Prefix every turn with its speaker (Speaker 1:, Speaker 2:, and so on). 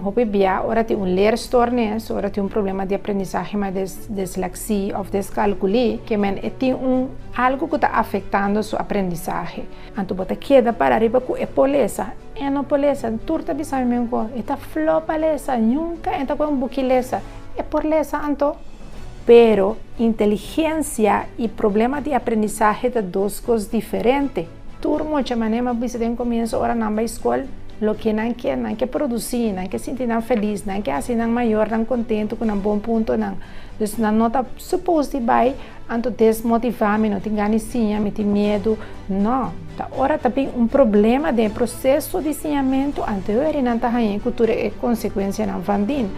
Speaker 1: Hope bia, ora tem leerstoornis, ora tem problema de aprendizagem, mas dislexia ou descalculia, que tem algo que está afetando sua aprendizagem. Então, você queda para arriba com a poleza. E não poleza, turta bisa mengo, eta flopa lesa, nunca entra com buquileza. É por lesa, então. Pero inteligência e problema de aprendizagem são duas coisas diferentes. Turma, de maneira, você tem começo ora na escola. Lo que não quer produzir, não quer sentir feliz, não quer assim maior, não contente com bom ponto, não. Então, não está suposto vai, então desmotivar-me, não tem ganicinha, me tem medo, não. Agora também problema de processo de ensinamento anterior e não está aí, cultura é consequência não vandin.